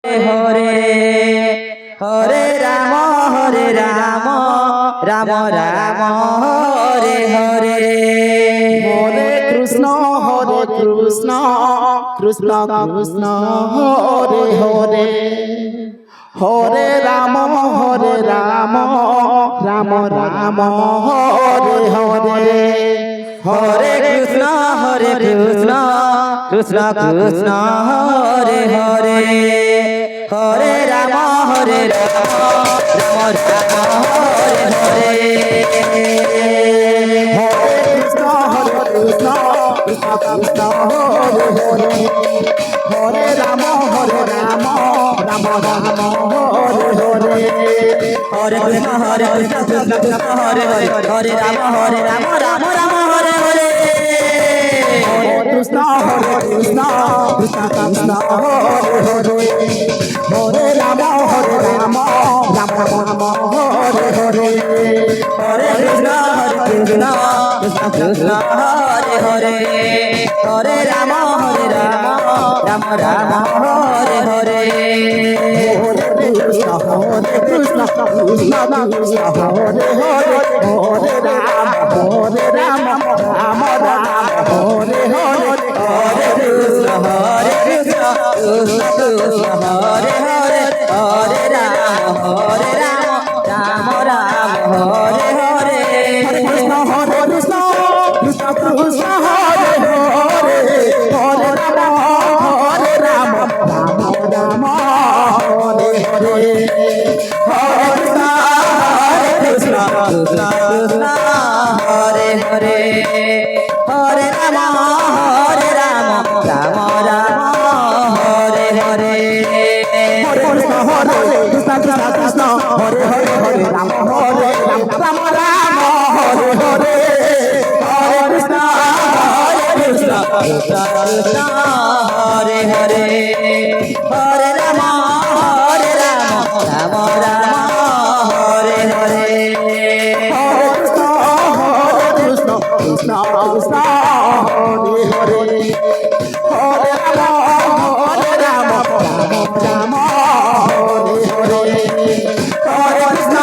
Hare Hare Ram Ram Ram Hare Hare Hare Krishna Krishna Krishna Hare Hare Hare Ram Ram Ram Hare Hare Hare Krishna Krishna Krishna Hare Hare Hare Ram Ram Ram Hare Hare Hare Krishna Krishna Krishna Hare Hare Hare Ram Ram Ram Hare Hare Hare Krishna Krishna Krishna Hare Hare Hare Ram Ram Ram Hare Hare Krishna Krishna Krishna Hare Hare Hare Ram Ram Ram Hare Hare Hare Krishna Krishna Krishna Hare Hare Hare Ram Ram Ram Hare Hare Krishna Krishna Krishna Hare Hare Hare Ram Ram Hare Hare Hare Krishna Krishna Krishna Hare Hare Hare Ram Ram Ram Hare Hare Krishna Krishna Krishna Krishna Hare Hare Hare Ram Ram Hare Hare Hare Krishna Krishna Krishna Hare Hare Hare Ram Ram Ram Hare Hare Krishna Krishna Hare Hare Hare Ram Ram Hare Hare Hare Krishna Krishna Krishna Krishna Hare Hare Hare Ram Ram Ram Hare Hare Krishna Krishna Krishna Hare Hare Hare Ram Ram Hare Hare Hare Krishna Krishna Krishna Hare Hare Hare Ram Ram Ram Hare Hare Hare Krishna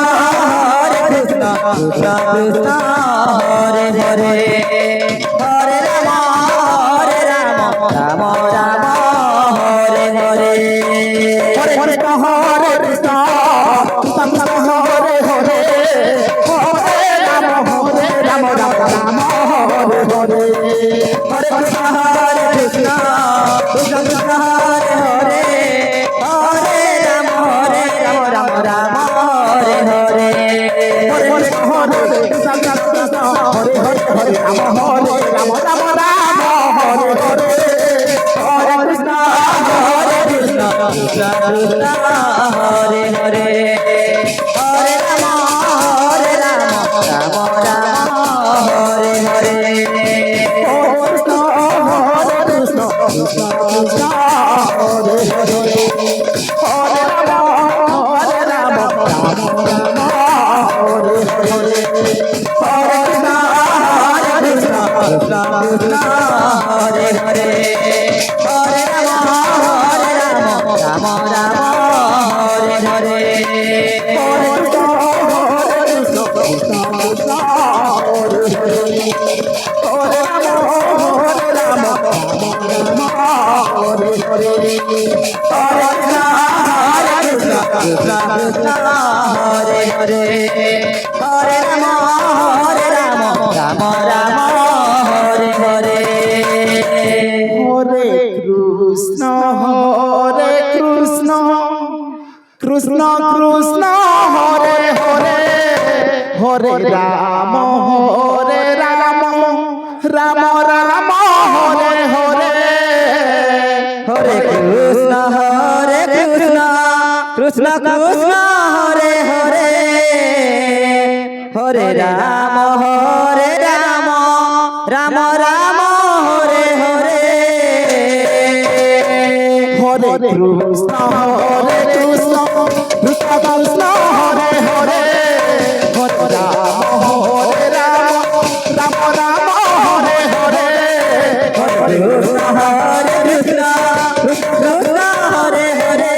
Krishna Krishna Hare Hare Hare Ram Ram Hare Hare Hare Krishna Krishna Krishna Krishna Hare Hare Hare Ram Ram Hare Hare Hare Krishna Krishna Krishna Hare Hare Hare Ram Hare Hare Hare Krishna Krishna Krishna Krishna Hare Hare Hare Ram Ram Ram Hare Hare Krishna Krishna Krishna Krishna Hare Hare Hare Ram Ram Hare Hare Hare Krishna Krishna Krishna Krishna Hare Hare Hare Ram Ram Ram Hare Hare Hare Krishna Krishna Krishna Hare Hare Hare Ram Hare Hare Hare Krishna Krishna Krishna Hare Hare Hare Ram Ram Ram Hare Hare Hare Krishna Krishna Krishna Hare Hare Hare Ram Ram Ram Hare Hare Hare Krishna Krishna Krishna Hare Hare Hare Ram Ram Ram Hare Hare Hare Krishna Krishna Krishna Hare Hare Hare Ram Ram Hare Hare Krishna Krishna Krishna Hare Hare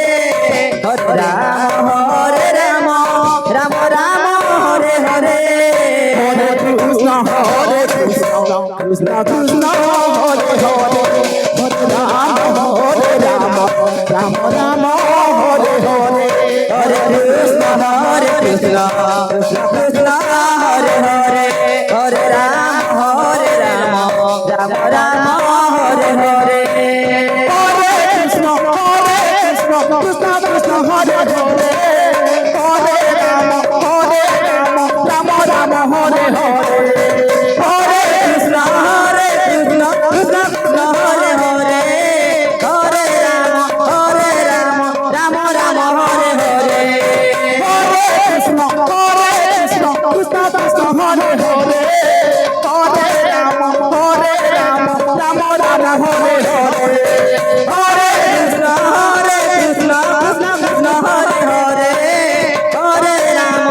Krishna Hare Hare Hare Ram Ram Ram Hare Hare Hare Krishna Krishna Krishna Hare Hare Hare Ram Ram Ram Hare Hare Hare Krishna Krishna Krishna Hare Hare Hare Ram Ram Ram Hare Hare Hare Krishna Krishna Krishna Hare Hare Hare Ram Ram Ram Hare Hare Hare Krishna Krishna Krishna Hare Hare Hare Ram Ram Ram Hare Hare Hare Krishna Krishna Krishna Hare Hare Hare Ram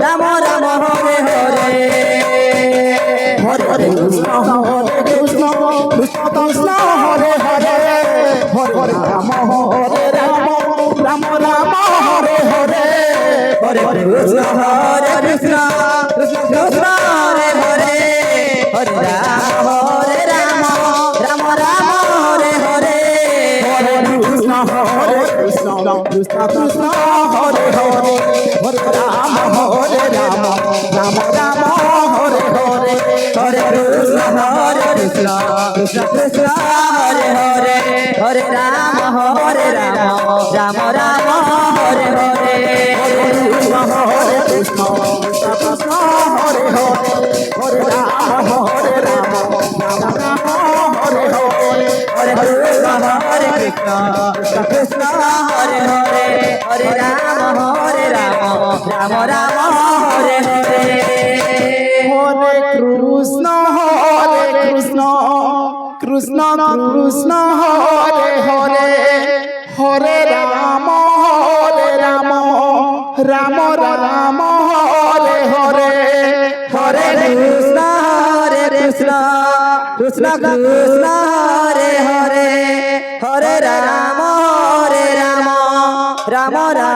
Ram Ram Hare Hare Hare Krishna Krishna Krishna Hare Hare Hare Ram Ram Ram Hare Hare Hare Krishna Krishna Krishna Hare Hare Hare Ram Ram Ram Hare Hare Hare Krishna Krishna Krishna Hare Hare Hare Ram Ram Ram Hare Hare Hare Krishna Krishna Krishna Hare Hare Hare Ram Ram Ram Hare Hare Krishna Krishna Krishna Hare Hare Hare Ram Ram Ram Hare Hare Hare Krishna Krishna Hare Hare Hare Ram Ram Ram Hare Hare Hare Krishna Krishna Krishna Hare Hare Hare Ram Ram Ram Hare Hare Hare Krishna Krishna Krishna Hare Hare Hare Ram Ram Ram